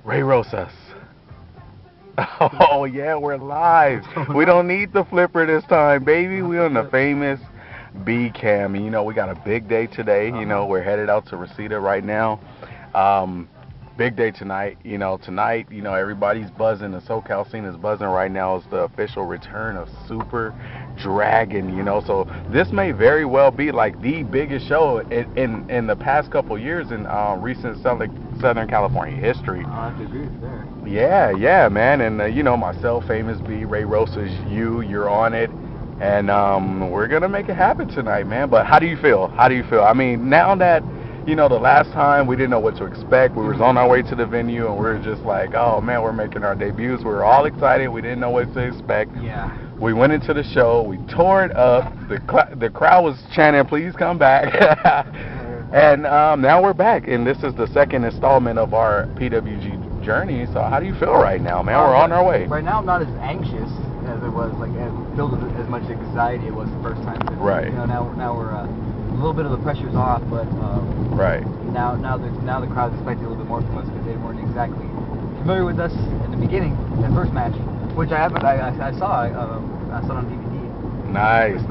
Ray Rosas. Oh yeah, we're live. We don't need the flipper this time, baby. We on the famous B cam. And, we got a big day today. We're headed out to Reseda right now. Um, Big day tonight. Tonight, everybody's buzzing. The SoCal scene is buzzing right now. It's the official return of Super Dragon. So this may very well be like the biggest show in the past couple years in recent Southern California history. I have to agree with you there. Yeah, man. And myself, Famous B, Ray Rosas, you're on it. And we're gonna make it happen tonight, man. But how do you feel? I mean, now that the last time we didn't know what to expect. We was on our way to the venue and we were just like, oh man, we're making our debuts. We were all excited. We didn't know what to expect. Yeah. We went into the show. We tore it up. The crowd was chanting, please come back. And now we're back. And this is the second installment of our PWG journey. So how do you feel right now, man? We're on our way. Right now I'm not as anxious as it was, filled with as much anxiety it was the first time. Right. Now we're a little bit of the pressure's off, but right. Now the crowd's expecting a little bit more from us because they weren't exactly familiar with us in the beginning, that first match, which I saw it on DVD. Nice.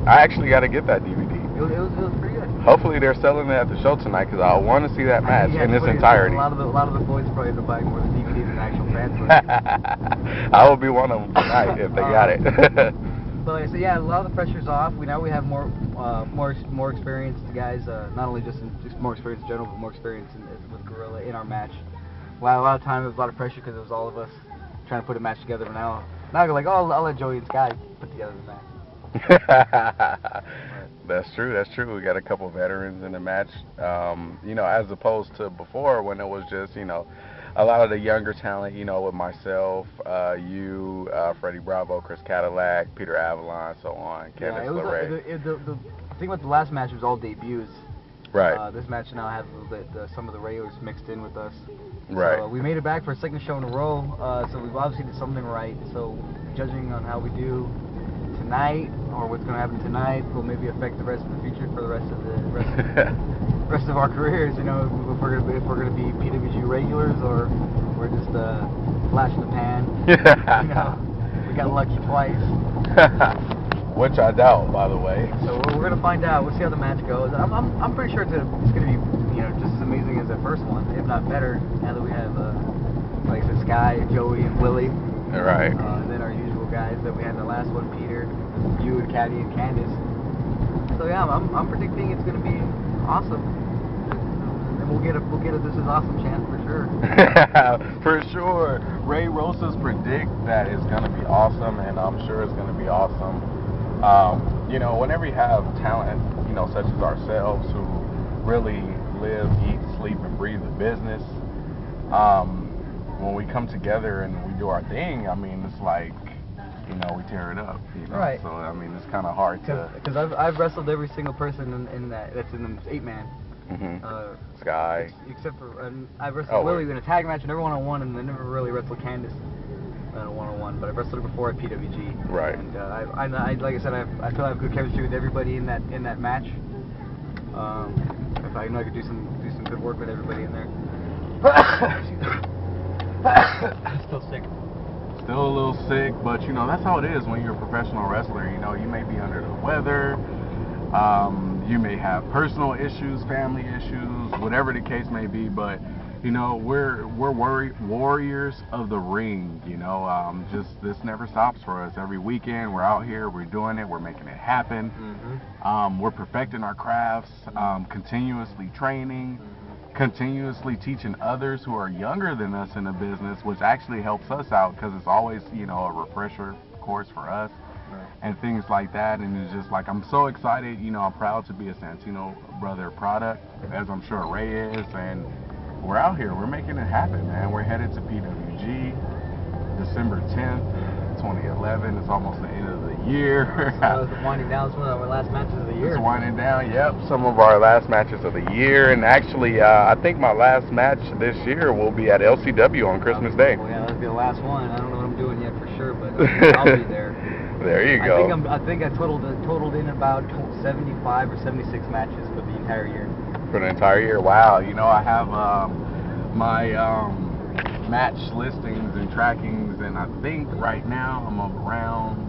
I actually got to get that DVD. It was pretty good. Hopefully they're selling it at the show tonight because I want to see that match in its entirety. A lot of the boys probably end up buying more the DVD than actual fans. I will be one of them tonight if they got it. But so yeah, a lot of the pressure's off. We have more experienced guys. Not only just more experience in general, but more experience with Gorilla in our match. A lot of time, there was a lot of pressure because it was all of us trying to put a match together. But now we're like, oh, I'll let Joey and Sky put together the match. That's true. We got a couple veterans in the match. As opposed to before when it was just a lot of the younger talent, with myself, Freddie Bravo, Chris Cadillac, Peter Avalon, so on, Candice LeRae. The thing about the last match was all debuts. Right. This match now has a little bit some of the regulars mixed in with us. Right. So we made it back for a second show in a row. So we've obviously did something right. So judging on how we do tonight or what's going to happen tonight will maybe affect the rest of the future for the rest of our careers. If we're going to be PWG regulars or we're just flash in the pan. We got lucky twice. Which I doubt, by the way. So we're gonna find out. We'll see how the match goes. I'm pretty sure it's gonna be just as amazing as the first one, if not better. Now that we have like I said, Sky, Joey, and Willie. Right. And then our usual guys that we had in the last one, Peter, you, and Caddy, and Candice. So yeah, I'm predicting it's gonna be awesome. And we'll get a This Is Awesome chance for sure. For sure. Ray Rosas predict that it's gonna be awesome, and I'm sure it's gonna be awesome. Whenever you have talent, such as ourselves, who really live, eat, sleep, and breathe the business, when we come together and we do our thing, I mean, it's like, we tear it up. Right. So I mean, it's kind of hard to. Because I've wrestled every single person in that's in the 8-man. Mm-hmm. Sky. Except for I've wrestled Willie in a tag match and every one-on-one, and I never really wrestled Candice in a one-on-one, but I've wrestled her before at PWG. Right. And I like I said, I feel I have good chemistry with everybody in that match. If I know I could do some good work with everybody in there. Still sick. Still a little sick, but that's how it is when you're a professional wrestler. You may be under the weather. You may have personal issues, family issues, whatever the case may be, but we're warriors of the ring. Just this never stops for us. Every weekend we're out here, we're doing it, we're making it happen. Mm-hmm. We're perfecting our crafts, continuously training, continuously teaching others who are younger than us in the business, which actually helps us out because it's always a refresher course for us. Right. And things like that, and it's just like I'm so excited. I'm proud to be a Santino brother product, as I'm sure Ray is, and we're out here. We're making it happen, man. We're headed to PWG December 10th, 2011. It's almost the end of the year. So it's winding down. Some of our last matches of the year. It's winding down. Yep, some of our last matches of the year, and actually, I think my last match this year will be at LCW on Christmas Day. Well, yeah, that'll be the last one. I don't know what I'm doing yet for sure, but I'll be there. There you go. I think I totaled in about 75 or 76 matches for the entire year. For the entire year, wow. I have my match listings and trackings, and I think right now I'm around,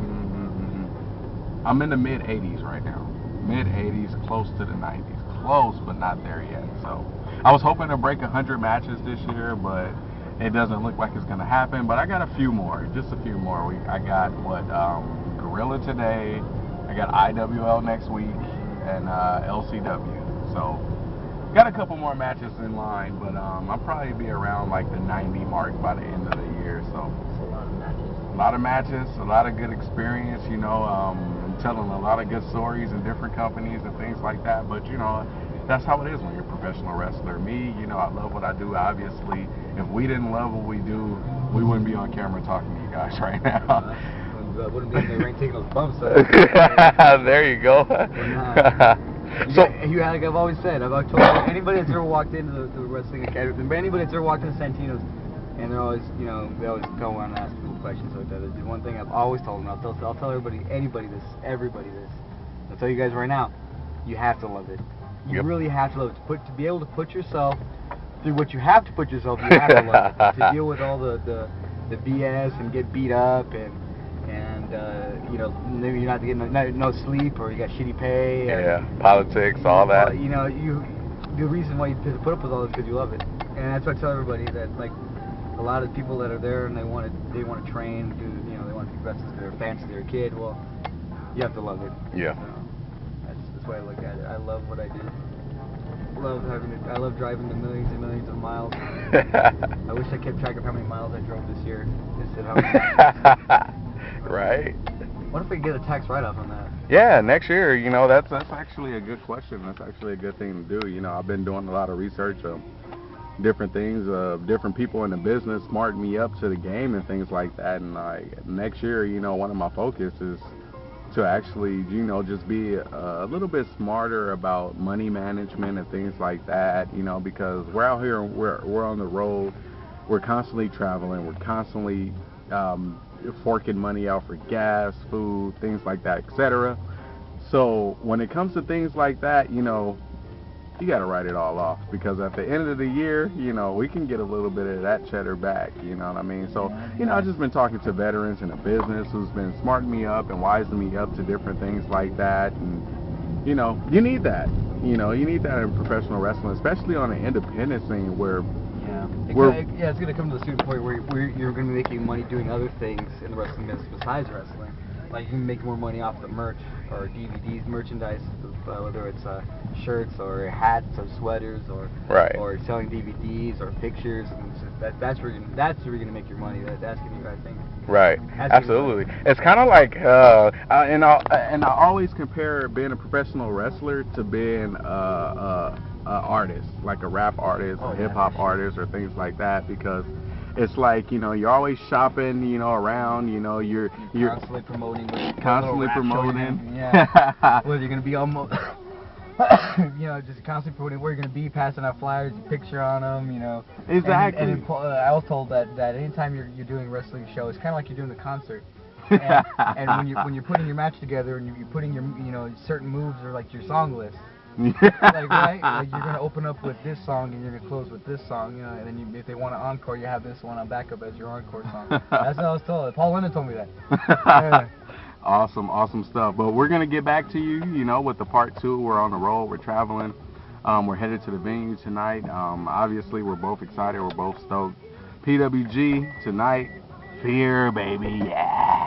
I'm in the mid 80s right now. Mid 80s, close to the 90s. Close, but not there yet. So I was hoping to break 100 matches this year, but it doesn't look like it's going to happen. But I got a few more, just a few more. I got Gorilla today. I got IWL next week, and LCW. So got a couple more matches in line, but I'll probably be around like the 90 mark by the end of the year. So It's a lot of matches. a lot of matches, a lot of good experience, you know, telling a lot of good stories in different companies and things like that. But, you know, that's how it is when you're a professional wrestler. Me, you know, I love what I do. Obviously, if we didn't love what we do, we wouldn't be on camera talking to you guys right now. Wouldn't be in the ring taking those bumps. There you go. Like I've always said, I've told anybody that's ever walked into the wrestling academy, anybody that's ever walked into Santino's, and they're always, you know, they always go around and ask people questions like that. The one thing I've always told them, I'll tell everybody this, I'll tell you guys right now, you have to love it. You really have to love it. To be able to put yourself through what you have to put yourself, you have to love it. To deal with all the BS and get beat up and you know, maybe you're not getting no sleep or you got shitty pay. Yeah, politics, all that. You know, the reason why you put up with all this is because you love it, and that's what I tell everybody, that like a lot of people that are there and they want to train, you know, they want to be wrestlers to their fans, to their kid. Well, you have to love it. Yeah. So that's the way I look at it. I love what I do. I love driving the millions and millions of miles. I wish I kept track of how many miles I drove this year. Instead of Right. What if we get a tax write-off on that? Yeah, next year, you know, that's actually a good question. That's actually a good thing to do. You know, I've been doing a lot of research of different things, different people in the business smarting me up to the game and things like that. And like next year, you know, one of my focus is to actually, you know, just be a little bit smarter about money management and things like that. You know, because we're out here, we're on the road, we're constantly traveling, we're constantly forking money out for gas, food, things like that, etc. So when it comes to things like that, you know, you got to write it all off, because at the end of the year, you know, we can get a little bit of that cheddar back, you know what I mean? So, you know, I've just been talking to veterans in the business who's been smarting me up and wising me up to different things like that. And, you know, you need that. You know, you need that in professional wrestling, especially on an independent scene where it's going to come to the certain point where you're going to be making money doing other things in the wrestling business besides wrestling. Like you can make more money off the merch or DVDs, merchandise, whether it's shirts or hats or sweaters or selling DVDs or pictures. And it's just that's where you're going to make your money. That's going to be, I think. Right. Absolutely. It's kind of like and I always compare being a professional wrestler to being a artist, like a rap artist, a hip hop artist, or things like that, because it's like, you know, you're always shopping, you know, around, you know, you're constantly promoting. Yeah. Whether you're gonna be almost, you know, just constantly promoting where you're gonna be, passing out flyers, your picture on them, you know. Exactly. And I was told that anytime you're doing a wrestling show, it's kind of like you're doing a concert. And when you're putting your match together and you're putting your, you know, certain moves or like your song list. Like, right? Like you're gonna open up with this song and you're gonna close with this song, you know, and then if they want an encore, you have this one on backup as your encore song. That's what I was told. Paul Lennon told me that. Yeah. Awesome stuff. But we're gonna get back to you, you know, with the part 2. We're on the road. We're traveling. We're headed to the venue tonight. Obviously, we're both excited. We're both stoked. PWG tonight. Fear, baby. Yeah.